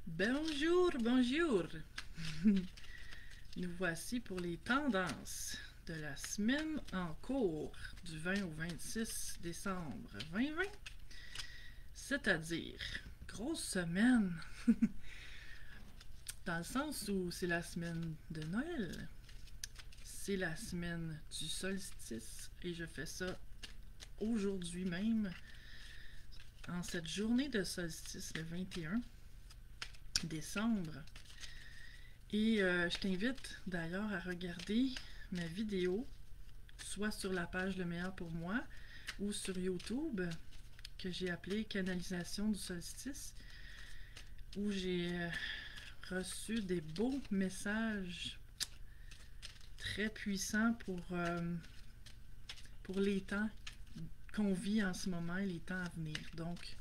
Bonjour, bonjour. Nous voici pour les tendances de la semaine en cours du 20 au 26 décembre 2020, c'est-à-dire grosse semaine, dans le sens où c'est la semaine de Noël, c'est la semaine du solstice et je fais ça aujourd'hui même, en cette journée de solstice, le 21 décembre. Et je t'invite d'ailleurs à regarder ma vidéo, soit sur la page Le Meilleur pour moi ou sur YouTube, que j'ai appelée Canalisation du solstice, où j'ai reçu des beaux messages très puissants pour les temps qu'on vit en ce moment et les temps à venir. Donc,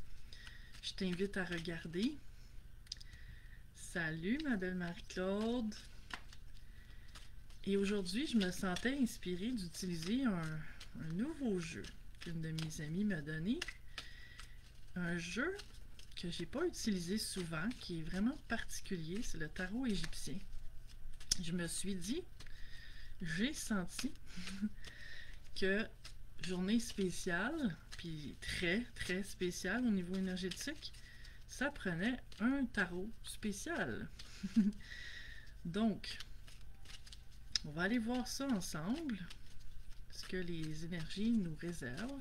je t'invite à regarder. Salut ma belle Marie-Claude. Et aujourd'hui, je me sentais inspirée d'utiliser un nouveau jeu qu'une de mes amies m'a donné. Un jeu que j'ai pas utilisé souvent, qui est vraiment particulier, c'est le tarot égyptien. Je me suis dit, j'ai senti que journée spéciale, puis très très spéciale au niveau énergétique, ça prenait un tarot spécial. Donc, on va aller voir ça ensemble, ce que les énergies nous réservent.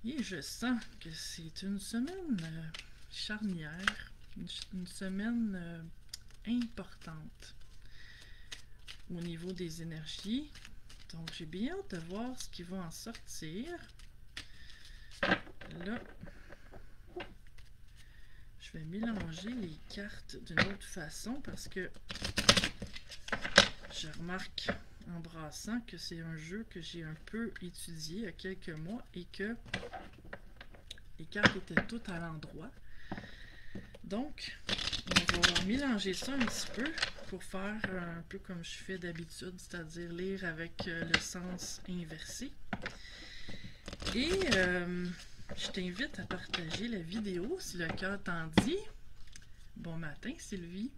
Et je sens que c'est une semaine charnière, une semaine importante au niveau des énergies. Donc j'ai bien hâte de voir ce qui va en sortir. Là, je vais mélanger les cartes d'une autre façon parce que je remarque en brassant que c'est un jeu que j'ai un peu étudié il y a quelques mois et que les cartes étaient toutes à l'endroit. Donc, on va mélanger ça un petit peu pour faire un peu comme je fais d'habitude, c'est-à-dire lire avec le sens inversé. Et je t'invite à partager la vidéo si le cœur t'en dit. Bon matin, Sylvie.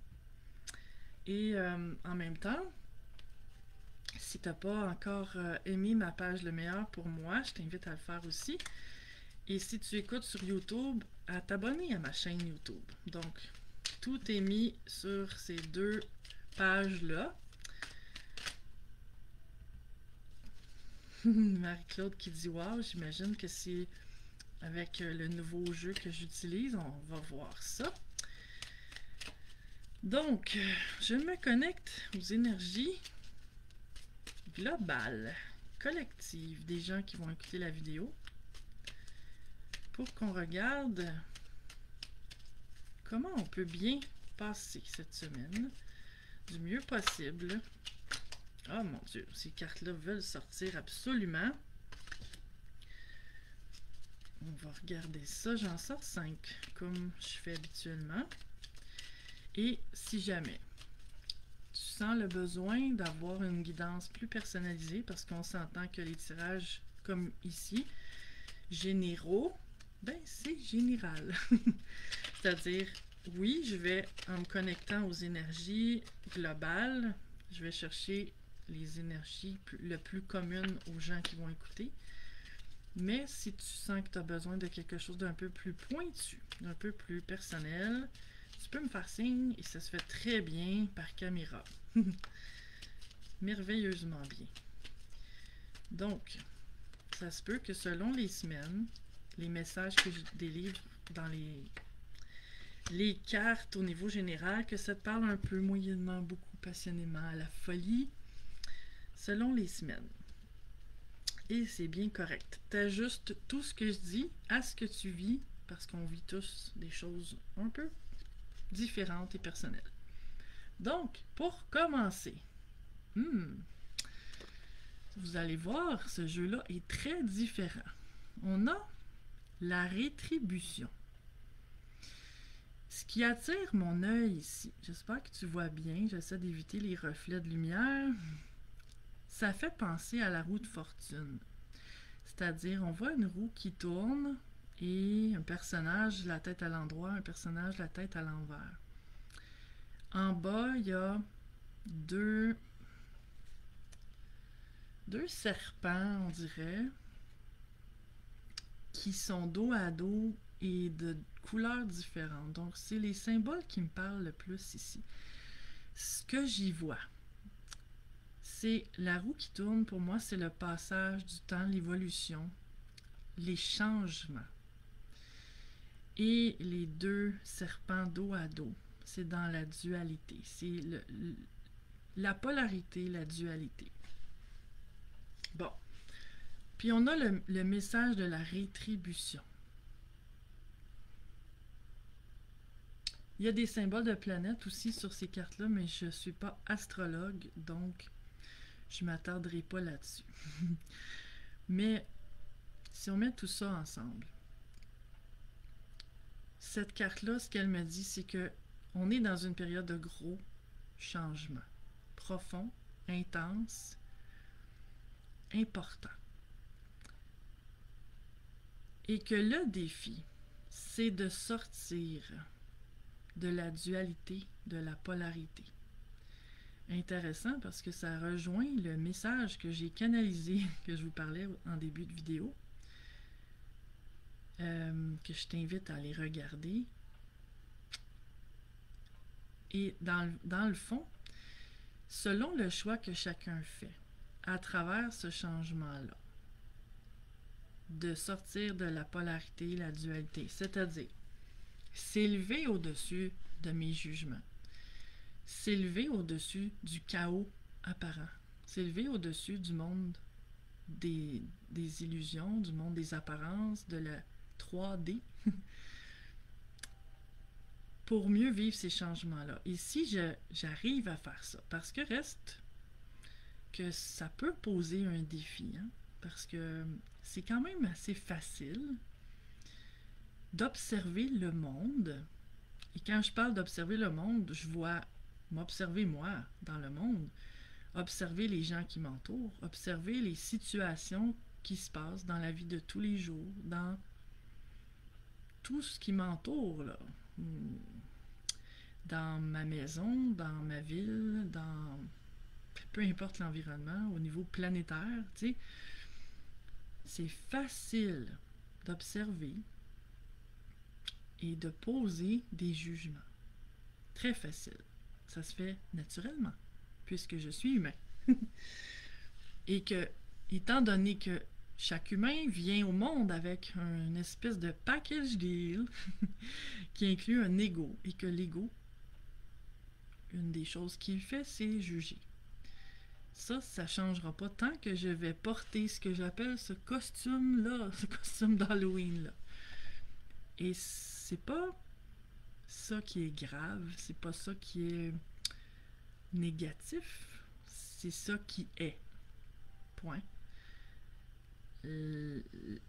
Et en même temps, si tu n'as pas encore aimé ma page Le Meilleur pour moi, je t'invite à le faire aussi. Et si tu écoutes sur YouTube, à t'abonner à ma chaîne YouTube. Donc, tout est mis sur ces deux pages-là. Marie-Claude qui dit « Wow, j'imagine que c'est avec le nouveau jeu que j'utilise. » On va voir ça. Donc, je me connecte aux énergies globales, collectives des gens qui vont écouter la vidéo pour qu'on regarde comment on peut bien passer cette semaine du mieux possible. Oh mon Dieu, ces cartes-là veulent sortir absolument. On va regarder ça. J'en sors 5 comme je fais habituellement. Et si jamais tu sens le besoin d'avoir une guidance plus personnalisée, parce qu'on s'entend que les tirages, comme ici, généraux, ben c'est général. C'est-à-dire, oui, je vais, en me connectant aux énergies globales, je vais chercher les énergies le plus communes aux gens qui vont écouter. Mais si tu sens que tu as besoin de quelque chose d'un peu plus pointu, d'un peu plus personnel, tu peux me faire signe et ça se fait très bien par caméra. Merveilleusement bien. Donc, ça se peut que selon les semaines, les messages que je délivre dans les cartes au niveau général, que ça te parle un peu moyennement, beaucoup passionnément à la folie, selon les semaines. Et c'est bien correct. T'ajustes tout ce que je dis à ce que tu vis, parce qu'on vit tous des choses un peu différentes et personnelles. Donc, pour commencer, vous allez voir, ce jeu-là est très différent. On a la rétribution. Ce qui attire mon œil ici, j'espère que tu vois bien, j'essaie d'éviter les reflets de lumière, ça fait penser à la roue de fortune. C'est-à-dire, on voit une roue qui tourne et un personnage, la tête à l'endroit, un personnage, la tête à l'envers. En bas, il y a deux serpents, on dirait, qui sont dos à dos et de couleurs différentes. Donc, c'est les symboles qui me parlent le plus ici. Ce que j'y vois, c'est la roue qui tourne. Pour moi, c'est le passage du temps, l'évolution, les changements. Et les deux serpents dos à dos, c'est dans la dualité. C'est la polarité, la dualité. Bon. Puis on a le message de la rétribution. Il y a des symboles de planètes aussi sur ces cartes-là, mais je ne suis pas astrologue, donc je ne m'attarderai pas là-dessus. Mais si on met tout ça ensemble, cette carte-là, ce qu'elle me dit, c'est que on est dans une période de gros changements, profonds, intenses, importants. Et que le défi, c'est de sortir de la dualité, de la polarité. Intéressant parce que ça rejoint le message que j'ai canalisé, que je vous parlais en début de vidéo, que je t'invite à aller regarder. Et dans le fond, selon le choix que chacun fait, à travers ce changement-là, de sortir de la polarité, la dualité, c'est-à-dire s'élever au-dessus de mes jugements, s'élever au-dessus du chaos apparent, s'élever au-dessus du monde des illusions, du monde des apparences, de la 3D, pour mieux vivre ces changements-là. Et si j'arrive à faire ça, parce que reste que ça peut poser un défi, hein, parce que c'est quand même assez facile d'observer le monde. Et quand je parle d'observer le monde, je vois m'observer moi dans le monde, observer les gens qui m'entourent, observer les situations qui se passent dans la vie de tous les jours, dans tout ce qui m'entoure, là. Dans ma maison, dans ma ville, dans peu importe l'environnement, au niveau planétaire, tu sais, c'est facile d'observer et de poser des jugements. Très facile. Ça se fait naturellement, puisque je suis humain. Et que, étant donné que chaque humain vient au monde avec une espèce de package deal qui inclut un ego, et que l'ego, une des choses qu'il fait, c'est juger. Ça ne changera pas tant que je vais porter ce que j'appelle ce costume-là, ce costume d'Halloween-là. Et c'est pas ça qui est grave, c'est pas ça qui est négatif, c'est ça qui est. Point.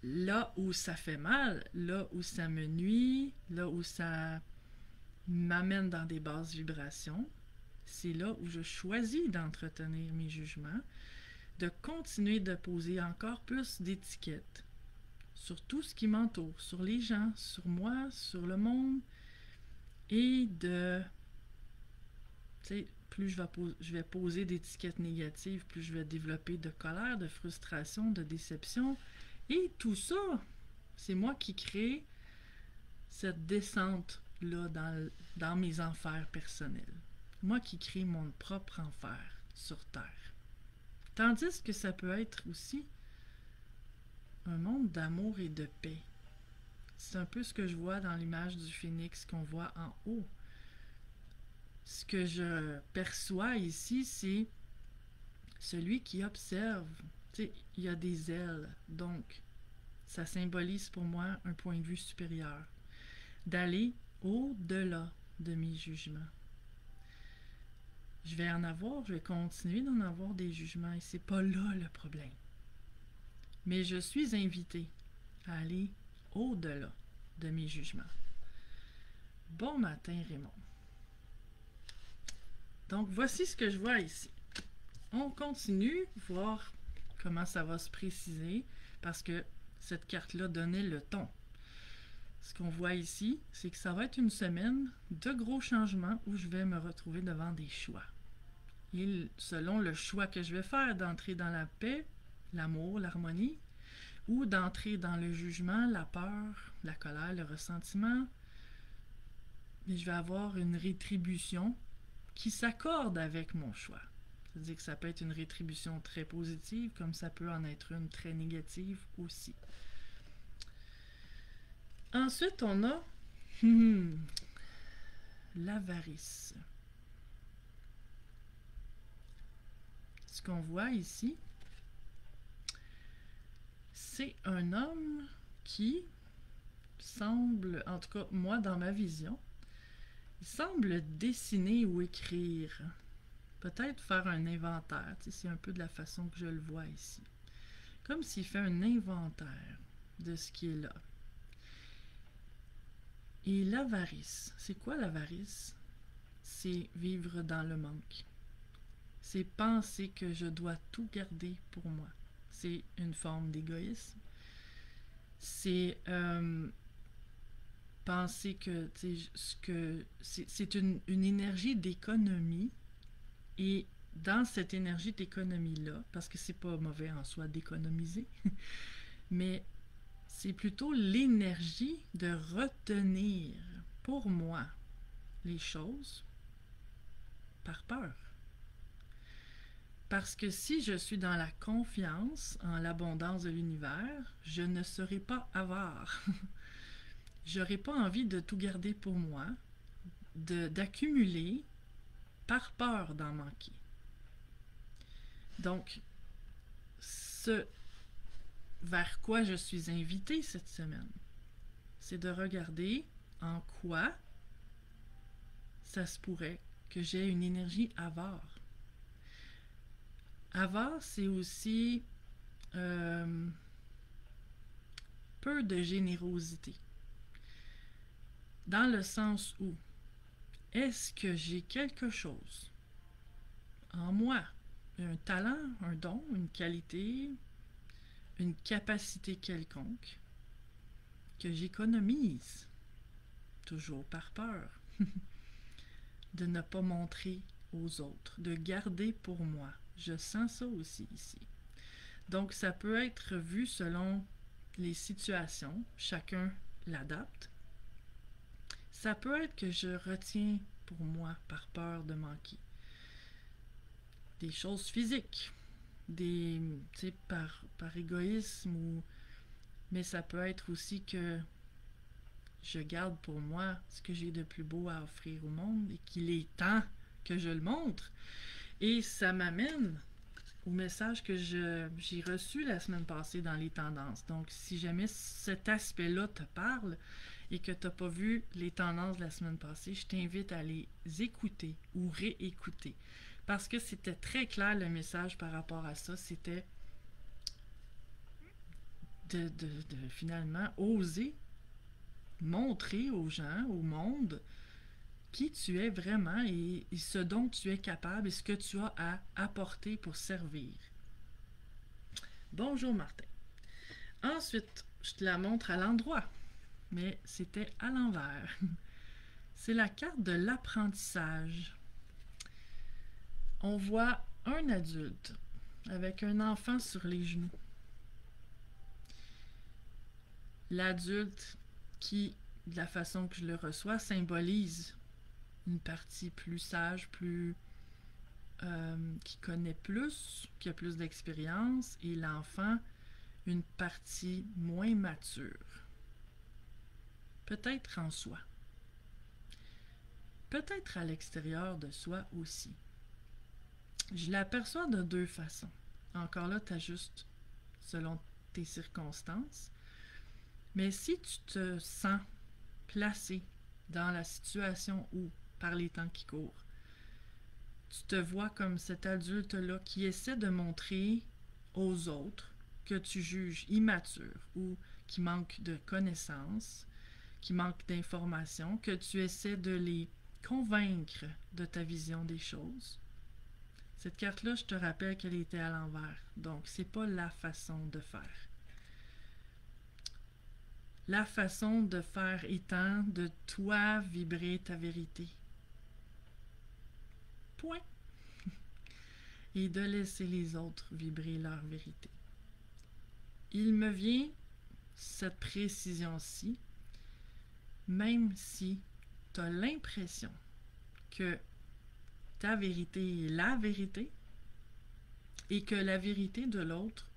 Là où ça fait mal, là où ça me nuit, là où ça m'amène dans des basses vibrations, c'est là où je choisis d'entretenir mes jugements, de continuer de poser encore plus d'étiquettes sur tout ce qui m'entoure, sur les gens, sur moi, sur le monde, et de, tu sais, plus je vais poser d'étiquettes négatives, plus je vais développer de colère, de frustration, de déception, et tout ça, c'est moi qui crée cette descente-là dans mes enfers personnels. Moi qui crée mon propre enfer sur Terre. Tandis que ça peut être aussi un monde d'amour et de paix. C'est un peu ce que je vois dans l'image du phénix qu'on voit en haut. Ce que je perçois ici, c'est celui qui observe. Tu sais, il y a des ailes, donc ça symbolise pour moi un point de vue supérieur. D'aller au-delà de mes jugements. Je vais continuer d'en avoir des jugements et c'est pas là le problème. Mais je suis invitée à aller au-delà de mes jugements. Bon matin, Raymond. Donc, voici ce que je vois ici. On continue, voir comment ça va se préciser, parce que cette carte-là donnait le ton. ce qu'on voit ici, c'est que ça va être une semaine de gros changements où je vais me retrouver devant des choix. Et selon le choix que je vais faire d'entrer dans la paix, l'amour, l'harmonie, ou d'entrer dans le jugement, la peur, la colère, le ressentiment, mais je vais avoir une rétribution qui s'accorde avec mon choix. C'est-à-dire que ça peut être une rétribution très positive, comme ça peut en être une très négative aussi. Ensuite, on a l'avarice. Ce qu'on voit ici, c'est un homme qui semble, en tout cas moi dans ma vision, il semble dessiner ou écrire, peut-être faire un inventaire, c'est un peu de la façon que je le vois ici. Comme s'il fait un inventaire de ce qui est là. Et l'avarice, c'est quoi l'avarice? C'est vivre dans le manque. C'est penser que je dois tout garder pour moi. C'est une forme d'égoïsme. C'est penser que c'est une énergie d'économie, et dans cette énergie d'économie-là, parce que c'est pas mauvais en soi d'économiser, mais c'est plutôt l'énergie de retenir pour moi les choses par peur. Parce que si je suis dans la confiance en l'abondance de l'univers, je ne serai pas avare. J'aurai pas envie de tout garder pour moi, d'accumuler par peur d'en manquer. Donc, ce vers quoi je suis invitée cette semaine, c'est de regarder en quoi ça se pourrait que j'ai une énergie avare. Avare, c'est aussi peu de générosité. Dans le sens où, est-ce que j'ai quelque chose en moi, un talent, un don, une qualité, une capacité quelconque, que j'économise, toujours par peur, de ne pas montrer aux autres, de garder pour moi. Je sens ça aussi ici. Donc, ça peut être vu selon les situations, chacun l'adapte. Ça peut être que je retiens pour moi par peur de manquer. Des choses physiques, par égoïsme, mais ça peut être aussi que je garde pour moi ce que j'ai de plus beau à offrir au monde et qu'il est temps que je le montre. Et ça m'amène au message que j'ai reçu la semaine passée dans les tendances. Donc, si jamais cet aspect-là te parle et que tu n'as pas vu les tendances de la semaine passée, je t'invite à les écouter ou réécouter. Parce que c'était très clair le message par rapport à ça. C'était de finalement oser montrer aux gens, au monde, qui tu es vraiment et ce dont tu es capable et ce que tu as à apporter pour servir. Bonjour Martin. Ensuite, je te la montre à l'endroit, mais c'était à l'envers. C'est la carte de l'apprentissage. On voit un adulte avec un enfant sur les genoux. L'adulte qui, de la façon que je le reçois, symbolise une partie plus sage, qui connaît plus, qui a plus d'expérience, et l'enfant, une partie moins mature. Peut-être en soi. Peut-être à l'extérieur de soi aussi. Je l'aperçois de deux façons. Encore là, tu ajustes selon tes circonstances. Mais si tu te sens placé dans la situation où, par les temps qui courent, tu te vois comme cet adulte-là qui essaie de montrer aux autres que tu juges immature ou qui manque de connaissances, qui manque d'informations, que tu essaies de les convaincre de ta vision des choses. Cette carte-là, je te rappelle qu'elle était à l'envers. Donc, c'est pas la façon de faire. la façon de faire étant de toi vibrer ta vérité. Point. Et de laisser les autres vibrer leur vérité. Il me vient cette précision-ci, même si tu as l'impression que ta vérité est la vérité et que la vérité de l'autre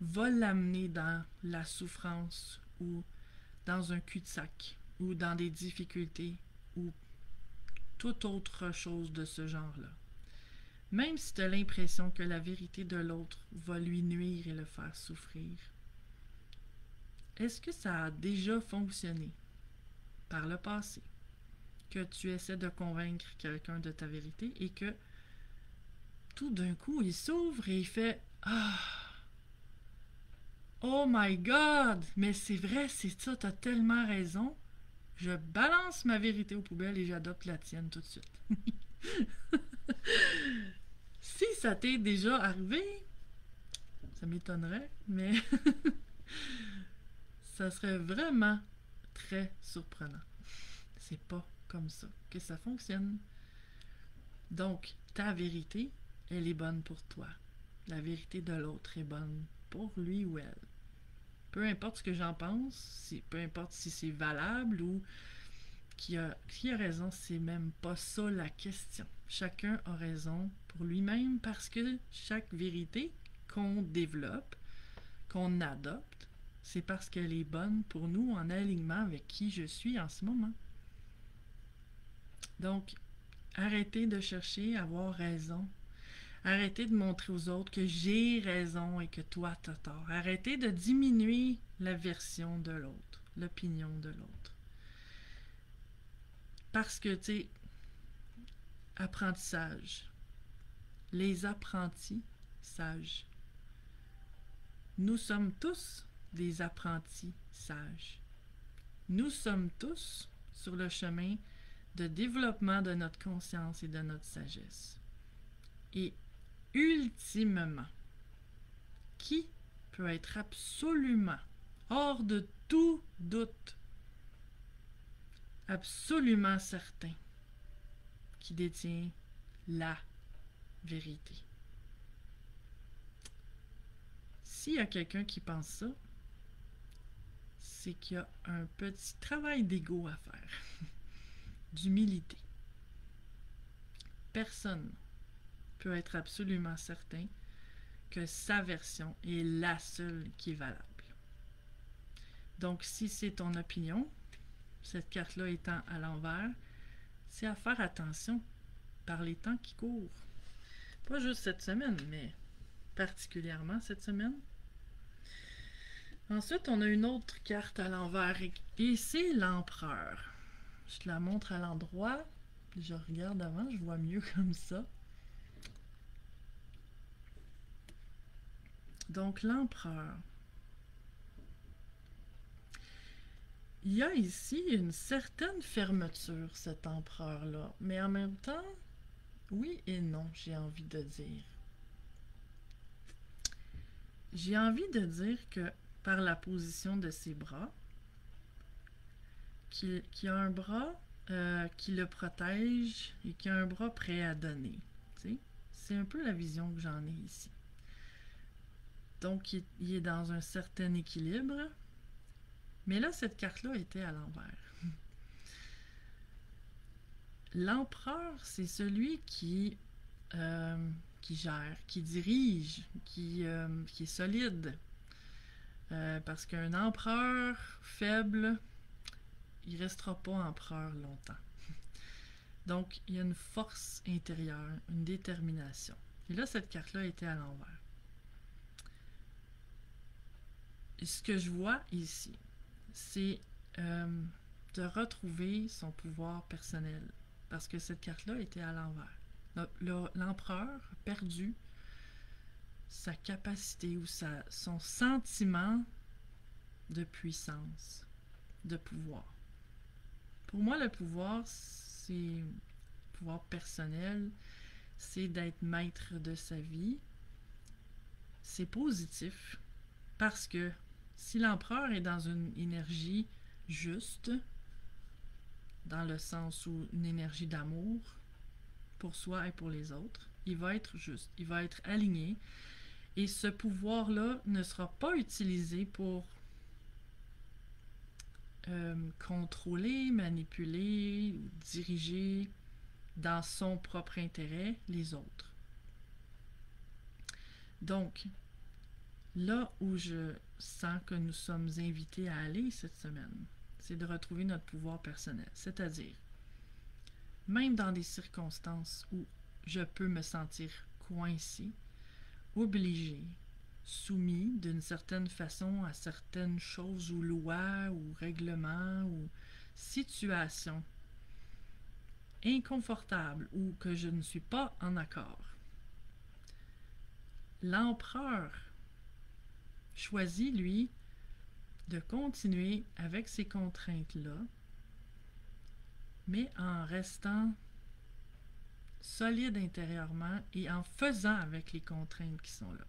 va l'amener dans la souffrance ou dans un cul-de-sac ou dans des difficultés ou toute autre chose de ce genre-là. Même si tu as l'impression que la vérité de l'autre va lui nuire et le faire souffrir, est-ce que ça a déjà fonctionné par le passé? Que tu essaies de convaincre quelqu'un de ta vérité et que tout d'un coup, il s'ouvre et il fait « Ah! Oh my God! Mais c'est vrai, c'est ça, t'as tellement raison. Je balance ma vérité aux poubelles et j'adopte la tienne tout de suite. » Si ça t'est déjà arrivé, ça m'étonnerait, mais ça serait vraiment très surprenant. C'est pas comme ça que ça fonctionne. Donc, ta vérité, elle est bonne pour toi. La vérité de l'autre est bonne pour lui ou elle. Peu importe ce que j'en pense, peu importe si c'est valable ou qui a raison, c'est même pas ça la question. Chacun a raison pour lui-même parce que chaque vérité qu'on développe, qu'on adopte, c'est parce qu'elle est bonne pour nous en alignement avec qui je suis en ce moment. Donc, arrêtez de chercher à avoir raison. Arrêtez de montrer aux autres que j'ai raison et que toi t'as tort. Arrêtez de diminuer la version de l'autre, l'opinion de l'autre. Parce que, tu sais, apprentissage. Les apprentis sages. Nous sommes tous des apprentis sages. Nous sommes tous sur le chemin de développement de notre conscience et de notre sagesse. Et ultimement, qui peut être absolument, hors de tout doute, absolument certain, qui détient la vérité. S'il y a quelqu'un qui pense ça, c'est qu'il y a un petit travail d'ego à faire, d'humilité. Personne peut être absolument certain que sa version est la seule qui est valable. Donc, si c'est ton opinion, cette carte-là étant à l'envers, c'est à faire attention par les temps qui courent. Pas juste cette semaine, mais particulièrement cette semaine. Ensuite, on a une autre carte à l'envers et c'est l'empereur. Je te la montre à l'endroit. Je regarde avant, je vois mieux comme ça. Donc, l'empereur. Il y a ici une certaine fermeture, cet empereur-là. Mais en même temps, oui et non, j'ai envie de dire. J'ai envie de dire que par la position de ses bras, qu'il a un bras qui le protège et qui a un bras prêt à donner. C'est un peu la vision que j'en ai ici. Donc, il est dans un certain équilibre. Mais là, cette carte-là était à l'envers. L'empereur, c'est celui qui gère, qui dirige, qui est solide. Parce qu'un empereur faible, il ne restera pas empereur longtemps. Donc, il y a une force intérieure, une détermination. Et là, cette carte-là était à l'envers. Et ce que je vois ici, c'est de retrouver son pouvoir personnel. Parce que cette carte-là était à l'envers. L'empereur a perdu sa capacité ou son sentiment de puissance, de pouvoir. Pour moi, le pouvoir, c'est le pouvoir personnel, c'est d'être maître de sa vie. C'est positif parce que Si l'empereur est dans une énergie juste, dans le sens où une énergie d'amour pour soi et pour les autres, il va être juste, il va être aligné, et ce pouvoir-là ne sera pas utilisé pour contrôler, manipuler, diriger dans son propre intérêt les autres. Donc, là où je sens que nous sommes invités à aller cette semaine, c'est de retrouver notre pouvoir personnel. C'est-à-dire, même dans des circonstances où je peux me sentir coincé, obligé, soumis d'une certaine façon à certaines choses ou lois ou règlements ou situations inconfortables ou que je ne suis pas en accord. L'empereur choisit, lui, de continuer avec ces contraintes-là, mais en restant solide intérieurement et en faisant avec les contraintes qui sont là.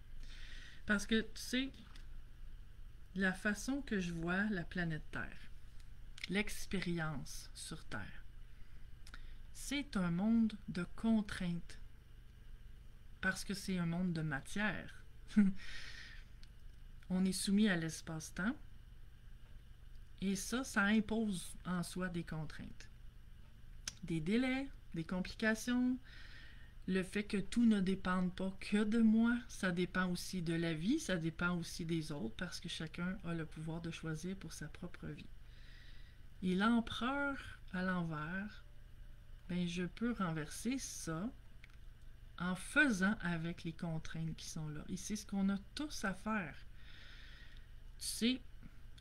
Parce que, tu sais, la façon que je vois la planète Terre, l'expérience sur Terre, c'est un monde de contraintes. Parce que c'est un monde de matière. On est soumis à l'espace-temps. Et ça impose en soi des contraintes. Des délais, des complications, le fait que tout ne dépende pas que de moi, ça dépend aussi de la vie, ça dépend aussi des autres, parce que chacun a le pouvoir de choisir pour sa propre vie. Et l'empereur à l'envers, ben je peux renverser ça en faisant avec les contraintes qui sont là. Et c'est ce qu'on a tous à faire. Tu sais,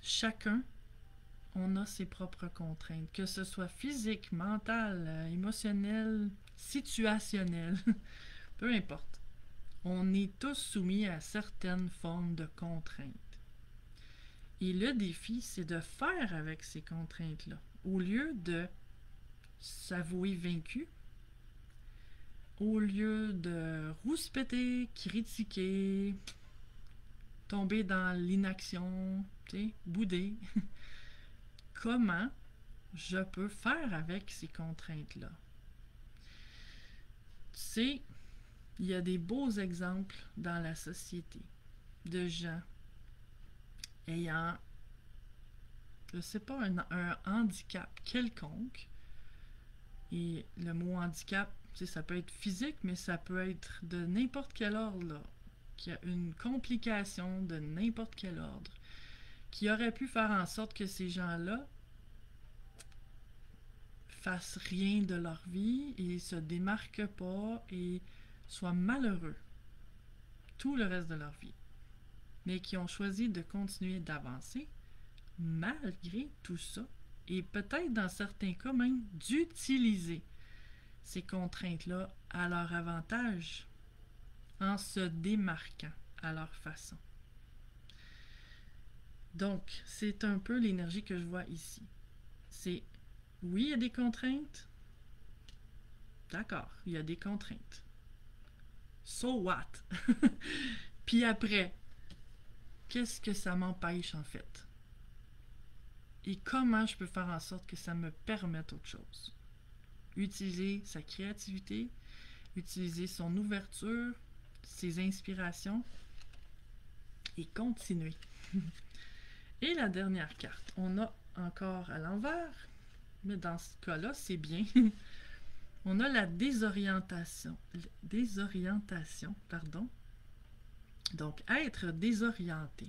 chacun, on a ses propres contraintes, que ce soit physique, mentale, émotionnelle, situationnelle, peu importe. On est tous soumis à certaines formes de contraintes. Et le défi, c'est de faire avec ces contraintes-là. Au lieu de s'avouer vaincu, au lieu de rouspéter, critiquer, tomber dans l'inaction, bouder, comment je peux faire avec ces contraintes-là? Tu sais, il y a des beaux exemples dans la société de gens ayant, je sais pas, un handicap quelconque. Et le mot handicap, ça peut être physique, mais ça peut être de n'importe quel ordre, là, qui a une complication de n'importe quel ordre, qui aurait pu faire en sorte que ces gens-là fassent rien de leur vie et se démarquent pas et soient malheureux tout le reste de leur vie, mais qui ont choisi de continuer d'avancer malgré tout ça, et peut-être dans certains cas même d'utiliser ces contraintes-là à leur avantage en se démarquant à leur façon. Donc, c'est un peu l'énergie que je vois ici. C'est, oui, il y a des contraintes. D'accord, il y a des contraintes. So what? Puis après, qu'est-ce que ça m'empêche en fait? Et comment je peux faire en sorte que ça me permette autre chose? Utiliser sa créativité, utiliser son ouverture, ses inspirations et continuer. Et la dernière carte, on a encore à l'envers, mais dans ce cas-là, c'est bien. On a la désorientation. Désorientation, pardon. Donc, être désorienté.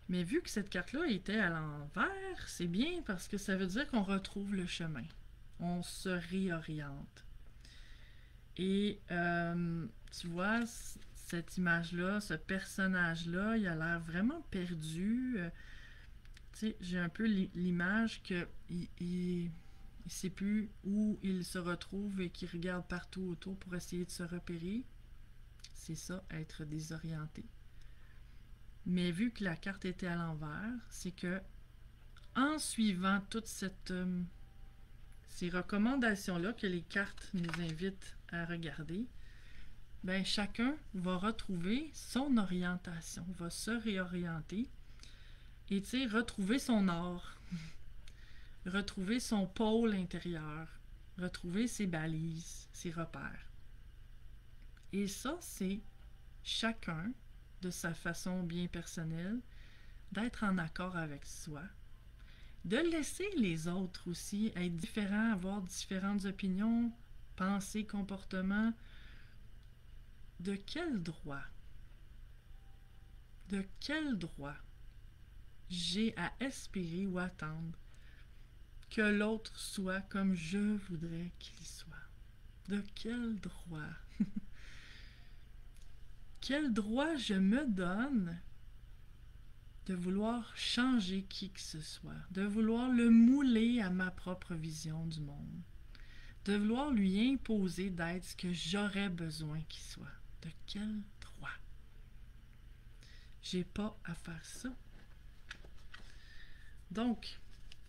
Mais vu que cette carte-là était à l'envers, c'est bien parce que ça veut dire qu'on retrouve le chemin. On se réoriente. Et tu vois, cette image-là, ce personnage-là, il a l'air vraiment perdu. Tu sais, j'ai un peu l'image qu'il il sait plus où il se retrouve et qu'il regarde partout autour pour essayer de se repérer. C'est ça, être désorienté. Mais vu que la carte était à l'envers, c'est que en suivant toutes ces recommandations-là que les cartes nous invitent à regarder, ben chacun va retrouver son orientation, va se réorienter Et tu sais, retrouver son or, retrouver son pôle intérieur, retrouver ses balises, ses repères. Et ça, c'est chacun, de sa façon bien personnelle, d'être en accord avec soi, de laisser les autres aussi être différents, avoir différentes opinions, pensées, comportements. De quel droit? De quel droit j'ai à espérer ou attendre que l'autre soit comme je voudrais qu'il soit? De quel droit? Quel droit je me donne de vouloir changer qui que ce soit, de vouloir le mouler à ma propre vision du monde, de vouloir lui imposer d'être ce que j'aurais besoin qu'il soit? De quel droit? J'ai pas à faire ça. Donc,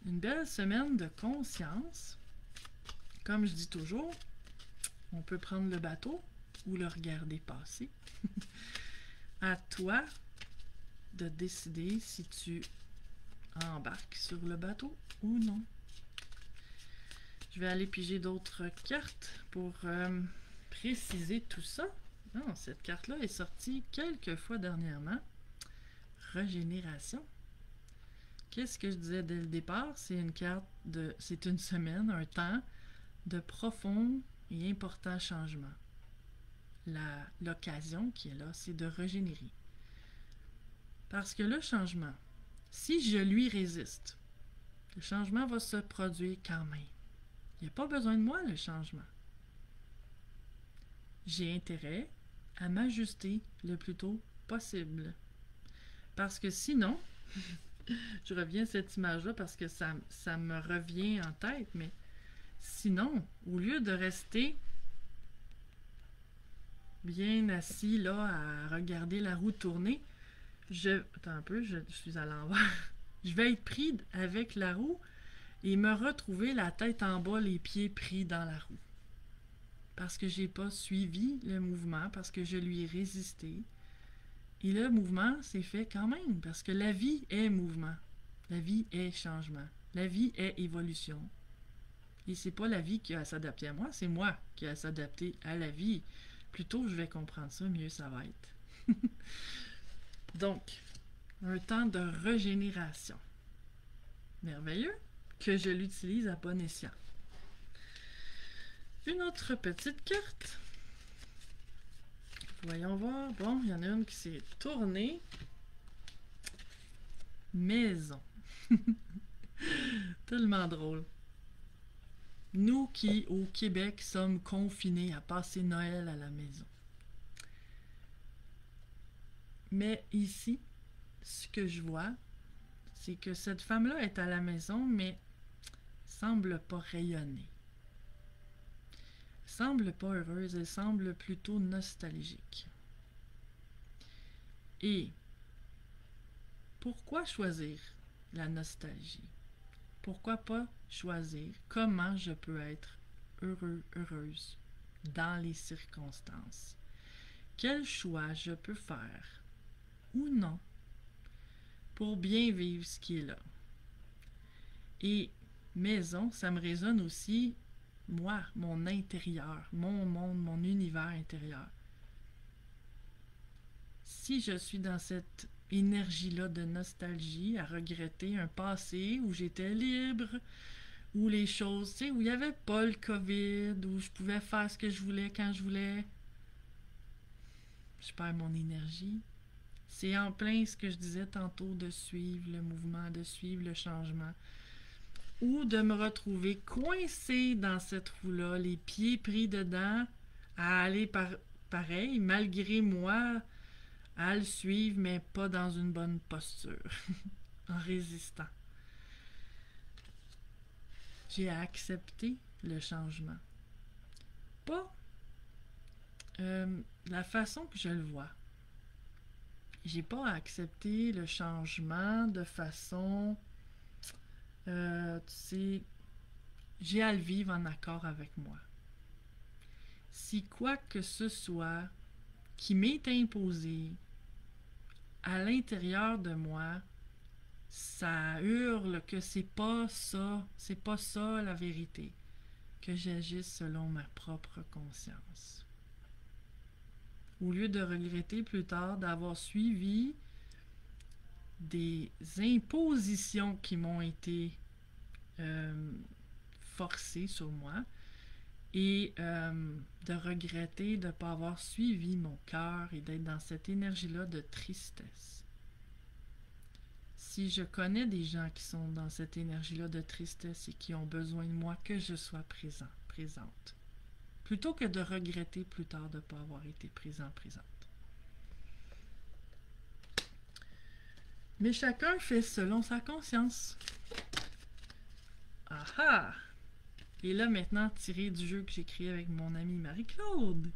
une belle semaine de conscience. Comme je dis toujours, on peut prendre le bateau ou le regarder passer. À toi de décider si tu embarques sur le bateau ou non. Je vais aller piger d'autres cartes pour préciser tout ça. Non, cette carte-là est sortie quelques fois dernièrement. Régénération. Qu'est-ce que je disais dès le départ? C'est une carte de... C'est une semaine, un temps de profond et important changement. L'occasion qui est là, c'est de régénérer. Parce que le changement, si je lui résiste, le changement va se produire quand même. Il n'y a pas besoin de moi, le changement. J'ai intérêt à m'ajuster le plus tôt possible. Parce que sinon, je reviens à cette image-là parce que ça me revient en tête, mais sinon, au lieu de rester bien assis là à regarder la roue tourner, attends un peu, je suis à l'envers. Je vais être pris avec la roue et me retrouver la tête en bas, les pieds pris dans la roue. Parce que j'ai pas suivi le mouvement, parce que je lui ai résisté. Et le mouvement s'est fait quand même, parce que la vie est mouvement. La vie est changement. La vie est évolution. Et c'est pas la vie qui a à s'adapter à moi, c'est moi qui a à s'adapter à la vie. Plus tôt je vais comprendre ça, mieux ça va être. Donc, un temps de régénération. Merveilleux que je l'utilise à bon escient. Une autre petite carte. Voyons voir. Bon, il y en a une qui s'est tournée. Maison. Tellement drôle. Nous qui, au Québec, sommes confinés à passer Noël à la maison. Mais ici, ce que je vois, c'est que cette femme-là est à la maison, mais semble pas rayonner. Semble pas heureuse, elle semble plutôt nostalgique. Et pourquoi choisir la nostalgie? Pourquoi pas choisir comment je peux être heureux, heureuse dans les circonstances? Quel choix je peux faire ou non pour bien vivre ce qui est là? Et maison, ça me résonne aussi, moi, mon intérieur, mon monde, mon univers intérieur. Si je suis dans cette énergie-là de nostalgie, à regretter un passé où j'étais libre, où les choses, tu sais, où il n'y avait pas le COVID, où je pouvais faire ce que je voulais quand je voulais, je perds mon énergie. C'est en plein ce que je disais tantôt, de suivre le mouvement, de suivre le changement. Ou de me retrouver coincé dans cette roue-là, les pieds pris dedans, à aller pareil, malgré moi, à le suivre, mais pas dans une bonne posture, en résistant. J'ai à accepter le changement. Pas la façon que je le vois. J'ai pas à accepter le changement de façon... tu sais, j'ai à le vivre en accord avec moi. Si quoi que ce soit qui m'est imposé à l'intérieur de moi ça hurle que c'est pas ça la vérité, que j'agisse selon ma propre conscience. Au lieu de regretter plus tard d'avoir suivi des impositions qui m'ont été forcées sur moi et de regretter de ne pas avoir suivi mon cœur et d'être dans cette énergie-là de tristesse. Si je connais des gens qui sont dans cette énergie-là de tristesse et qui ont besoin de moi, que je sois présente. Plutôt que de regretter plus tard de ne pas avoir été présente. Mais chacun fait selon sa conscience. Ah ah! Et là maintenant, tiré du jeu que j'ai créé avec mon amie Marie-Claude.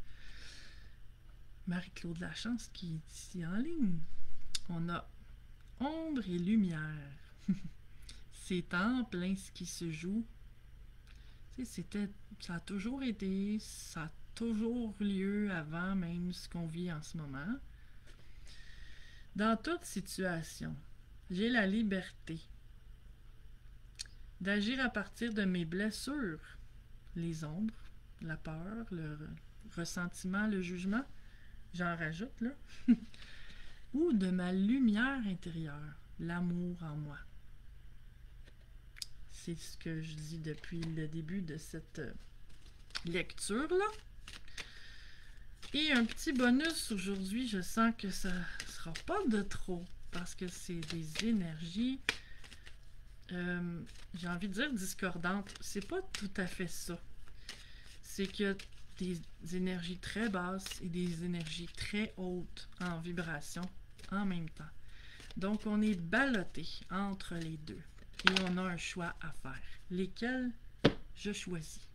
Marie-Claude Lachance qui est ici en ligne. On a ombre et lumière. C'est en plein ce qui se joue. Ça a toujours été, ça a toujours lieu avant même ce qu'on vit en ce moment. Dans toute situation, j'ai la liberté d'agir à partir de mes blessures, les ombres, la peur, le ressentiment, le jugement, j'en rajoute là, ou de ma lumière intérieure, l'amour en moi. C'est ce que je dis depuis le début de cette lecture-là. Et un petit bonus aujourd'hui, je sens que ça ne sera pas de trop, parce que c'est des énergies, j'ai envie de dire discordantes. C'est pas tout à fait ça. C'est qu'il y a des énergies très basses et des énergies très hautes en vibration en même temps. Donc on est ballotté entre les deux. Et on a un choix à faire. Lesquels je choisis.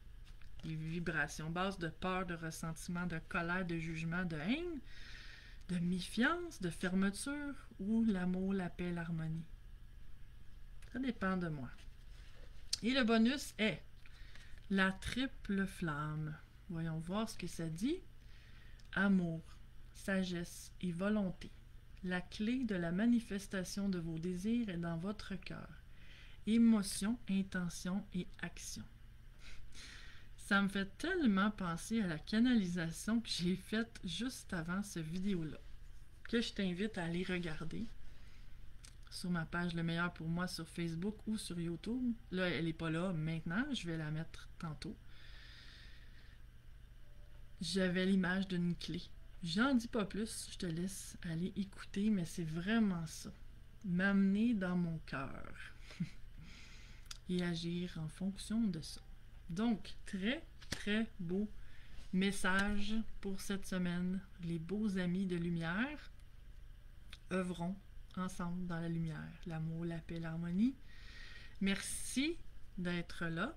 Les vibrations basses de peur, de ressentiment, de colère, de jugement, de haine, de méfiance, de fermeture ou l'amour, la paix, l'harmonie. Ça dépend de moi. Et le bonus est la triple flamme. Voyons voir ce que ça dit. Amour, sagesse et volonté. La clé de la manifestation de vos désirs est dans votre cœur. Émotion, intention et action. Ça me fait tellement penser à la canalisation que j'ai faite juste avant cette vidéo-là, que je t'invite à aller regarder sur ma page Le Meilleur pour moi sur Facebook ou sur YouTube. Là, elle n'est pas là maintenant, je vais la mettre tantôt. J'avais l'image d'une clé. J'en dis pas plus, je te laisse aller écouter, mais c'est vraiment ça. M'amener dans mon cœur. Et agir en fonction de ça. Donc, très, très beau message pour cette semaine. Les beaux amis de lumière œuvrons ensemble dans la lumière. L'amour, la paix, l'harmonie. Merci d'être là.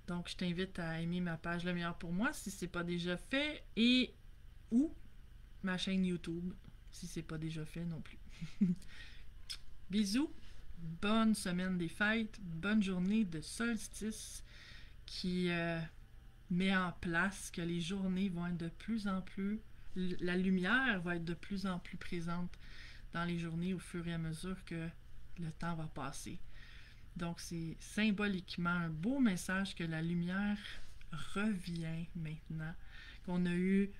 Donc, je t'invite à aimer ma page Le Meilleur pour moi si ce n'est pas déjà fait et ou ma chaîne YouTube si ce n'est pas déjà fait non plus. Bisous! Bonne semaine des fêtes, bonne journée de solstice qui met en place que les journées vont être de plus en plus, la lumière va être de plus en plus présente dans les journées au fur et à mesure que le temps va passer. Donc c'est symboliquement un beau message que la lumière revient maintenant, qu'on a eu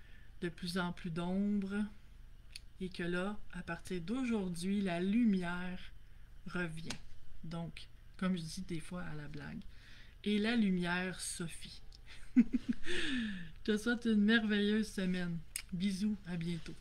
de plus en plus d'ombre et que là, à partir d'aujourd'hui, la lumière revient. Donc, comme je dis des fois à la blague, et la lumière Sophie. Je te souhaite une merveilleuse semaine. Bisous, à bientôt.